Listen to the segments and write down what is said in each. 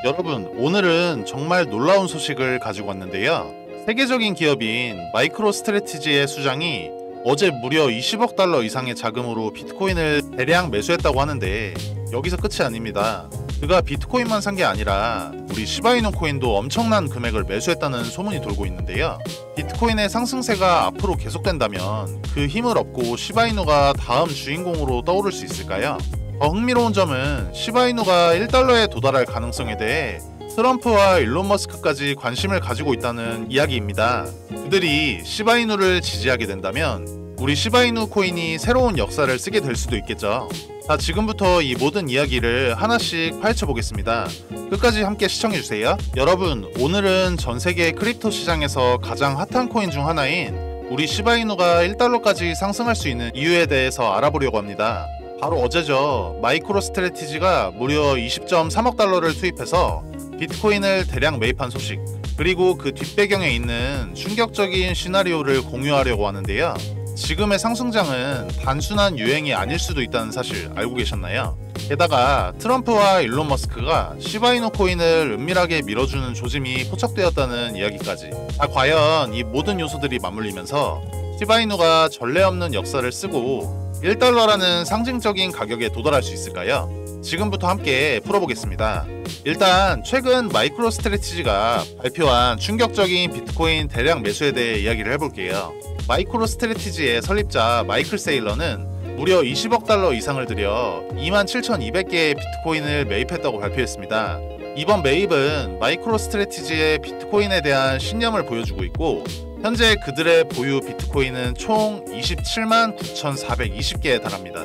여러분, 오늘은 정말 놀라운 소식을 가지고 왔는데요. 세계적인 기업인 마이크로스트래티지의 수장이 어제 무려 20억 달러 이상의 자금으로 비트코인을 대량 매수했다고 하는데 여기서 끝이 아닙니다. 그가 비트코인만 산 게 아니라 우리 시바이누 코인도 엄청난 금액을 매수했다는 소문이 돌고 있는데요. 비트코인의 상승세가 앞으로 계속된다면 그 힘을 얻고 시바이누가 다음 주인공으로 떠오를 수 있을까요? 더 흥미로운 점은 시바이누가 1달러에 도달할 가능성에 대해 트럼프와 일론 머스크까지 관심을 가지고 있다는 이야기입니다. 그들이 시바이누를 지지하게 된다면 우리 시바이누 코인이 새로운 역사를 쓰게 될 수도 있겠죠. 자, 지금부터 이 모든 이야기를 하나씩 파헤쳐 보겠습니다. 끝까지 함께 시청해주세요. 여러분, 오늘은 전세계 크립토 시장에서 가장 핫한 코인 중 하나인 우리 시바이누가 1달러까지 상승할 수 있는 이유에 대해서 알아보려고 합니다. 바로 어제죠. 마이크로스트래티지가 무려 20.3억 달러를 투입해서 비트코인을 대량 매입한 소식, 그리고 그 뒷배경에 있는 충격적인 시나리오를 공유하려고 하는데요. 지금의 상승장은 단순한 유행이 아닐 수도 있다는 사실 알고 계셨나요? 게다가 트럼프와 일론 머스크가 시바이누 코인을 은밀하게 밀어주는 조짐이 포착되었다는 이야기까지. 과연 이 모든 요소들이 맞물리면서 시바이누가 전례 없는 역사를 쓰고 1달러라는 상징적인 가격에 도달할 수 있을까요? 지금부터 함께 풀어보겠습니다. 일단 최근 마이크로스트래티지가 발표한 충격적인 비트코인 대량 매수에 대해 이야기를 해볼게요. 마이크로스트래티지의 설립자 마이클 세일러는 무려 20억 달러 이상을 들여 27,200개의 비트코인을 매입했다고 발표했습니다. 이번 매입은 마이크로스트래티지의 비트코인에 대한 신념을 보여주고 있고, 현재 그들의 보유 비트코인은 총 27만 9,420개에 달합니다.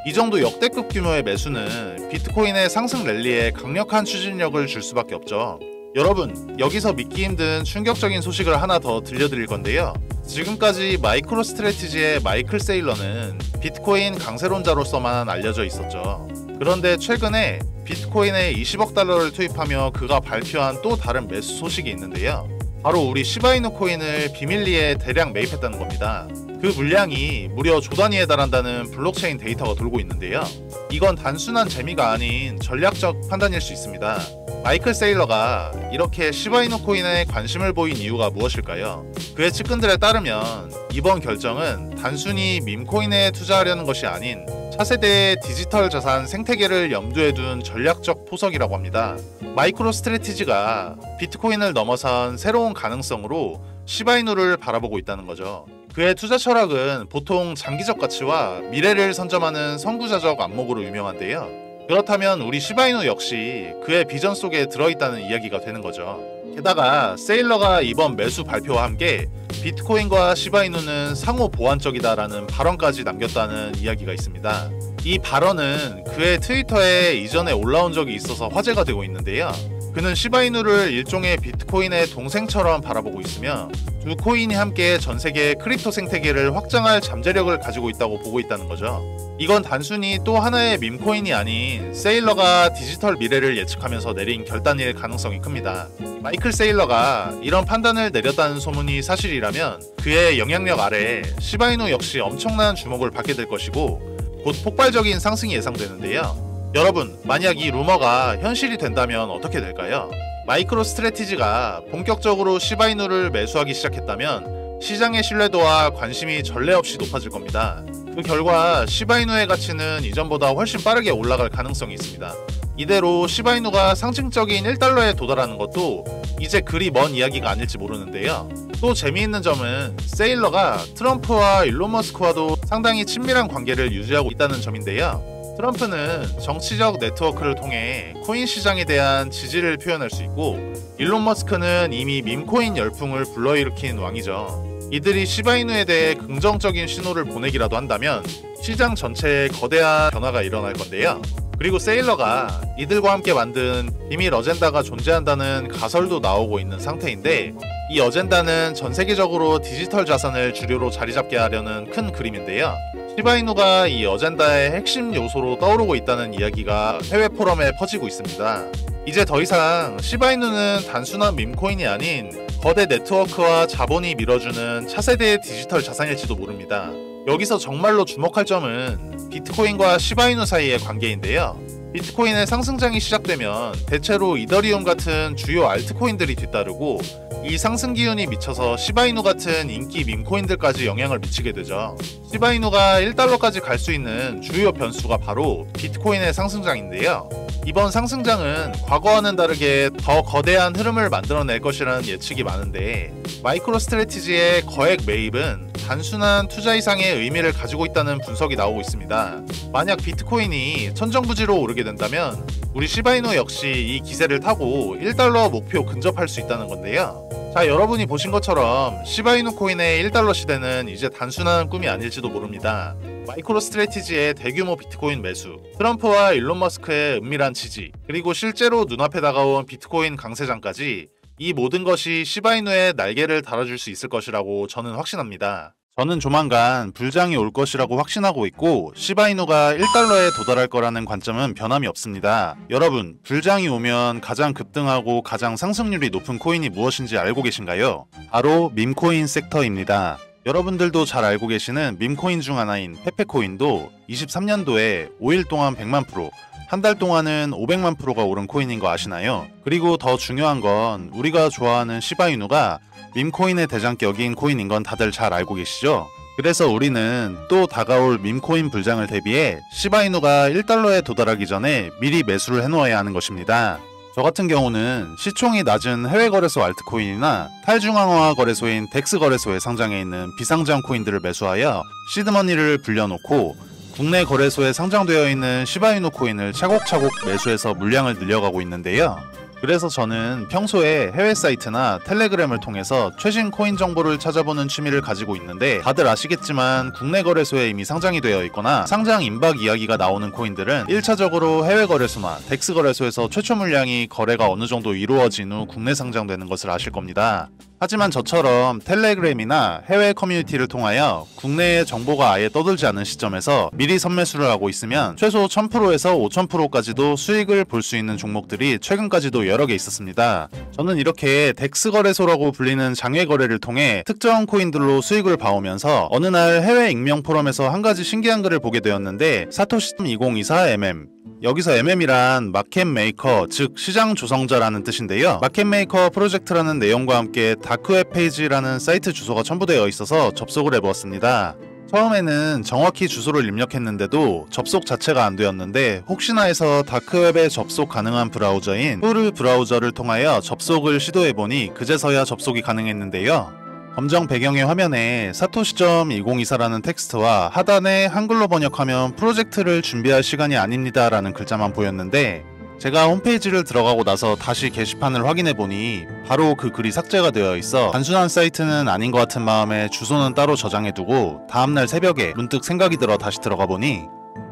이 정도 역대급 규모의 매수는 비트코인의 상승 랠리에 강력한 추진력을 줄 수밖에 없죠. 여러분, 여기서 믿기 힘든 충격적인 소식을 하나 더 들려드릴 건데요. 지금까지 마이크로스트래티지의 마이클 세일러는 비트코인 강세론자로서만 알려져 있었죠. 그런데 최근에 비트코인에 20억 달러를 투입하며 그가 발표한 또 다른 매수 소식이 있는데요. 바로 우리 시바이누 코인을 비밀리에 대량 매입했다는 겁니다. 그 물량이 무려 조 단위에 달한다는 블록체인 데이터가 돌고 있는데요. 이건 단순한 재미가 아닌 전략적 판단일 수 있습니다. 마이클 세일러가 이렇게 시바이누 코인에 관심을 보인 이유가 무엇일까요? 그의 측근들에 따르면 이번 결정은 단순히 밈코인에 투자하려는 것이 아닌 차세대의 디지털 자산 생태계를 염두에 둔 전략적 포석이라고 합니다. 마이크로스트래티지가 비트코인을 넘어선 새로운 가능성으로 시바이누를 바라보고 있다는 거죠. 그의 투자 철학은 보통 장기적 가치와 미래를 선점하는 선구자적 안목으로 유명한데요. 그렇다면 우리 시바이누 역시 그의 비전 속에 들어있다는 이야기가 되는 거죠. 게다가 세일러가 이번 매수 발표와 함께 비트코인과 시바이누는 상호 보완적이다라는 발언까지 남겼다는 이야기가 있습니다. 이 발언은 그의 트위터에 이전에 올라온 적이 있어서 화제가 되고 있는데요. 그는 시바이누를 일종의 비트코인의 동생처럼 바라보고 있으며 두 코인이 함께 전세계 크립토 생태계를 확장할 잠재력을 가지고 있다고 보고 있다는 거죠. 이건 단순히 또 하나의 밈코인이 아닌 세일러가 디지털 미래를 예측하면서 내린 결단일 가능성이 큽니다. 마이클 세일러가 이런 판단을 내렸다는 소문이 사실이라면 그의 영향력 아래 시바이누 역시 엄청난 주목을 받게 될 것이고 곧 폭발적인 상승이 예상되는데요. 여러분, 만약 이 루머가 현실이 된다면 어떻게 될까요? 마이크로스트래티지가 본격적으로 시바이누를 매수하기 시작했다면 시장의 신뢰도와 관심이 전례 없이 높아질 겁니다. 그 결과 시바이누의 가치는 이전보다 훨씬 빠르게 올라갈 가능성이 있습니다. 이대로 시바이누가 상징적인 1달러에 도달하는 것도 이제 그리 먼 이야기가 아닐지 모르는데요. 또 재미있는 점은 세일러가 트럼프와 일론 머스크와도 상당히 친밀한 관계를 유지하고 있다는 점인데요. 트럼프는 정치적 네트워크를 통해 코인 시장에 대한 지지를 표현할 수 있고, 일론 머스크는 이미 밈코인 열풍을 불러일으킨 왕이죠. 이들이 시바이누에 대해 긍정적인 신호를 보내기라도 한다면 시장 전체에 거대한 변화가 일어날 건데요. 그리고 세일러가 이들과 함께 만든 비밀 어젠다가 존재한다는 가설도 나오고 있는 상태인데, 이 어젠다는 전 세계적으로 디지털 자산을 주류로 자리잡게 하려는 큰 그림인데요. 시바이누가 이 어젠다의 핵심 요소로 떠오르고 있다는 이야기가 해외 포럼에 퍼지고 있습니다. 이제 더 이상 시바이누는 단순한 밈코인이 아닌 거대 네트워크와 자본이 밀어주는 차세대의 디지털 자산일지도 모릅니다. 여기서 정말로 주목할 점은 비트코인과 시바이누 사이의 관계인데요. 비트코인의 상승장이 시작되면 대체로 이더리움 같은 주요 알트코인들이 뒤따르고 이 상승 기운이 미쳐서 시바이누 같은 인기 밈코인들까지 영향을 미치게 되죠. 시바이누가 1달러까지 갈 수 있는 주요 변수가 바로 비트코인의 상승장인데요. 이번 상승장은 과거와는 다르게 더 거대한 흐름을 만들어낼 것이라는 예측이 많은데 마이크로 스트래티지의 거액 매입은 단순한 투자 이상의 의미를 가지고 있다는 분석이 나오고 있습니다. 만약 비트코인이 천정부지로 오르게 된다면 우리 시바이누 역시 이 기세를 타고 1달러 목표 근접할 수 있다는 건데요. 자, 여러분이 보신 것처럼 시바이누 코인의 1달러 시대는 이제 단순한 꿈이 아닐지도 모릅니다. 마이크로 스트래티지의 대규모 비트코인 매수, 트럼프와 일론 머스크의 은밀한 지지, 그리고 실제로 눈앞에 다가온 비트코인 강세장까지 이 모든 것이 시바이누의 날개를 달아줄 수 있을 것이라고 저는 확신합니다. 저는 조만간 불장이 올 것이라고 확신하고 있고 시바이누가 1달러에 도달할 거라는 관점은 변함이 없습니다. 여러분, 불장이 오면 가장 급등하고 가장 상승률이 높은 코인이 무엇인지 알고 계신가요? 바로 밈코인 섹터입니다. 여러분들도 잘 알고 계시는 밈코인 중 하나인 페페코인도 23년도에 5일 동안 100만 프로, 한 달 동안은 500만 프로가 오른 코인인 거 아시나요? 그리고 더 중요한 건 우리가 좋아하는 시바이누가 밈코인의 대장격인 코인인 건 다들 잘 알고 계시죠? 그래서 우리는 또 다가올 밈코인 불장을 대비해 시바이누가 1달러에 도달하기 전에 미리 매수를 해놓아야 하는 것입니다. 저 같은 경우는 시총이 낮은 해외 거래소 알트코인이나 탈중앙화 거래소인 덱스 거래소에 상장해 있는 비상장 코인들을 매수하여 시드머니를 불려놓고 국내 거래소에 상장되어 있는 시바이누 코인을 차곡차곡 매수해서 물량을 늘려가고 있는데요. 그래서 저는 평소에 해외 사이트나 텔레그램을 통해서 최신 코인 정보를 찾아보는 취미를 가지고 있는데 다들 아시겠지만 국내 거래소에 이미 상장이 되어 있거나 상장 임박 이야기가 나오는 코인들은 1차적으로 해외 거래소나 덱스 거래소에서 최초 물량이 거래가 어느 정도 이루어진 후 국내 상장되는 것을 아실 겁니다. 하지만 저처럼 텔레그램이나 해외 커뮤니티를 통하여 국내의 정보가 아예 떠돌지 않은 시점에서 미리 선매수를 하고 있으면 최소 1000%에서 5000%까지도 수익을 볼 수 있는 종목들이 최근까지도 여러 개 있었습니다. 저는 이렇게 덱스 거래소라고 불리는 장외 거래를 통해 특정 코인들로 수익을 봐오면서 어느 날 해외 익명 포럼에서 한 가지 신기한 글을 보게 되었는데 사토시2024mm 여기서 MM이란 마켓 메이커, 즉 시장 조성자라는 뜻인데요. 마켓 메이커 프로젝트라는 내용과 함께 다크웹 페이지라는 사이트 주소가 첨부되어 있어서 접속을 해보았습니다. 처음에는 정확히 주소를 입력했는데도 접속 자체가 안 되었는데 혹시나 해서 다크웹에 접속 가능한 브라우저인 푸르 브라우저를 통하여 접속을 시도해보니 그제서야 접속이 가능했는데요. 검정 배경의 화면에 사토시.2024라는 텍스트와 하단에 한글로 번역하면 프로젝트를 준비할 시간이 아닙니다 라는 글자만 보였는데 제가 홈페이지를 들어가고 나서 다시 게시판을 확인해보니 바로 그 글이 삭제가 되어 있어 단순한 사이트는 아닌 것 같은 마음에 주소는 따로 저장해두고 다음날 새벽에 문득 생각이 들어 다시 들어가보니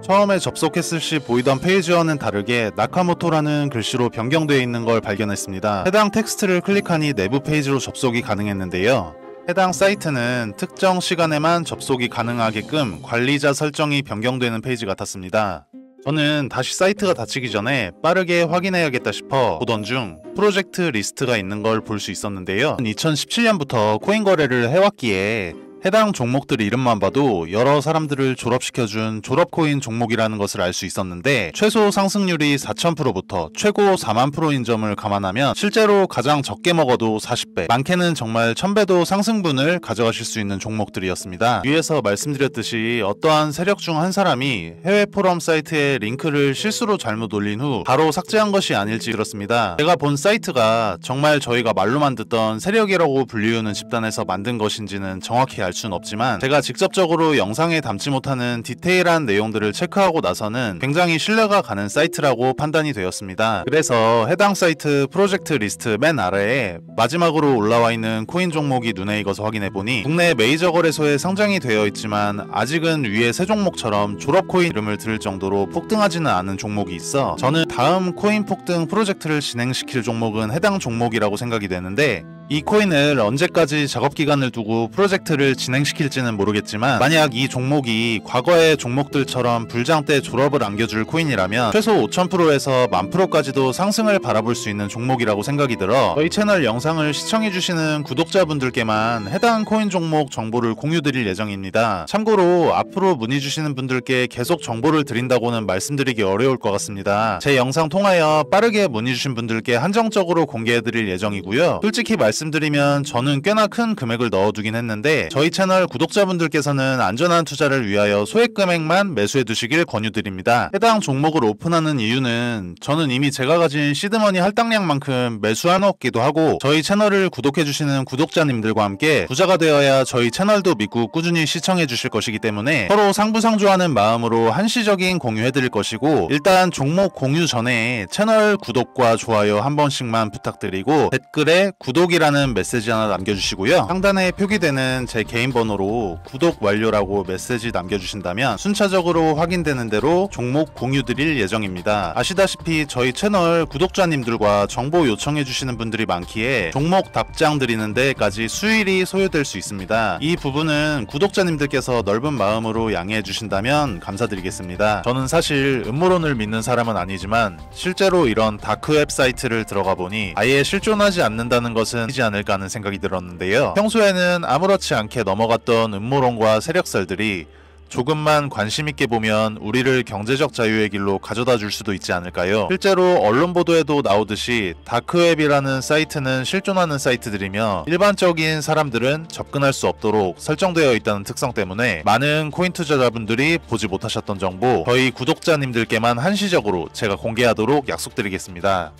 처음에 접속했을 시 보이던 페이지와는 다르게 나카모토라는 글씨로 변경되어 있는 걸 발견했습니다. 해당 텍스트를 클릭하니 내부 페이지로 접속이 가능했는데요. 해당 사이트는 특정 시간에만 접속이 가능하게끔 관리자 설정이 변경되는 페이지 같았습니다. 저는 다시 사이트가 닫히기 전에 빠르게 확인해야겠다 싶어 보던 중 프로젝트 리스트가 있는 걸 볼 수 있었는데요. 2017년부터 코인 거래를 해왔기에 해당 종목들 이름만 봐도 여러 사람들을 졸업시켜준 졸업코인 종목이라는 것을 알 수 있었는데 최소 상승률이 4000%부터 최고 40000%인 점을 감안하면 실제로 가장 적게 먹어도 40배, 많게는 정말 1000배도 상승분을 가져가실 수 있는 종목들이었습니다. 위에서 말씀드렸듯이 어떠한 세력 중 한 사람이 해외 포럼 사이트에 링크를 실수로 잘못 올린 후 바로 삭제한 것이 아닐지 들었습니다. 제가 본 사이트가 정말 저희가 말로만 듣던 세력이라고 불리우는 집단에서 만든 것인지는 정확히 알 수는 없지만 제가 직접적으로 영상에 담지 못하는 디테일한 내용들을 체크하고 나서는 굉장히 신뢰가 가는 사이트라고 판단이 되었습니다. 그래서 해당 사이트 프로젝트 리스트 맨 아래에 마지막으로 올라와 있는 코인 종목이 눈에 익어서 확인해보니 국내 메이저 거래소에 상장이 되어 있지만 아직은 위에 세 종목처럼 졸업코인 이름을 들을 정도로 폭등하지는 않은 종목이 있어 저는 다음 코인 폭등 프로젝트를 진행시킬 종목은 해당 종목이라고 생각이 되는데 이 코인을 언제까지 작업 기간을 두고 프로젝트를 진행시킬지는 모르겠지만 만약 이 종목이 과거의 종목들처럼 불장 때 졸업을 안겨줄 코인이라면 최소 5000%에서 10,000%까지도 상승을 바라볼 수 있는 종목이라고 생각이 들어 저희 채널 영상을 시청해주시는 구독자분들께만 해당 코인 종목 정보를 공유드릴 예정입니다. 참고로 앞으로 문의 주시는 분들께 계속 정보를 드린다고는 말씀드리기 어려울 것 같습니다. 제 영상 통하여 빠르게 문의 주신 분들께 한정적으로 공개해드릴 예정이고요. 솔직히 말씀드리면 저는 꽤나 큰 금액을 넣어두긴 했는데 저희 채널 구독자분들께서는 안전한 투자를 위하여 소액 금액만 매수해 두시길 권유드립니다. 해당 종목을 오픈하는 이유는 저는 이미 제가 가진 시드머니 할당량만큼 매수해놓기도 하고 저희 채널을 구독해주시는 구독자님들과 함께 부자가 되어야 저희 채널도 믿고 꾸준히 시청해주실 것이기 때문에 서로 상부상조하는 마음으로 한시적인 공유해드릴 것이고 일단 종목 공유 전에 채널 구독과 좋아요 한 번씩만 부탁드리고 댓글에 구독이라는 메시지 하나 남겨주시고요. 상단에 표기되는 제 개인 번호로 구독 완료라고 메시지 남겨주신다면 순차적으로 확인되는 대로 종목 공유 드릴 예정입니다. 아시다시피 저희 채널 구독자님들과 정보 요청해주시는 분들이 많기에 종목 답장 드리는 데까지 수일이 소요될 수 있습니다. 이 부분은 구독자님들께서 넓은 마음으로 양해해 주신다면 감사드리겠습니다. 저는 사실 음모론을 믿는 사람은 아니지만 실제로 이런 다크웹 사이트를 들어가 보니 아예 실존하지 않는다는 것은 이지 않을까 하는 생각이 들었는데요. 평소에는 아무렇지 않게 넘어갔던 음모론과 세력설들이 조금만 관심있게 보면 우리를 경제적 자유의 길로 가져다 줄 수도 있지 않을까요? 실제로 언론 보도에도 나오듯이 다크웹이라는 사이트는 실존하는 사이트들이며 일반적인 사람들은 접근할 수 없도록 설정되어 있다는 특성 때문에 많은 코인 투자자분들이 보지 못하셨던 정보 저희 구독자님들께만 한시적으로 제가 공개하도록 약속드리겠습니다.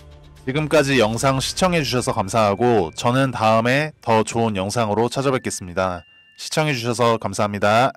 지금까지 영상 시청해주셔서 감사하고 저는 다음에 더 좋은 영상으로 찾아뵙겠습니다. 시청해주셔서 감사합니다.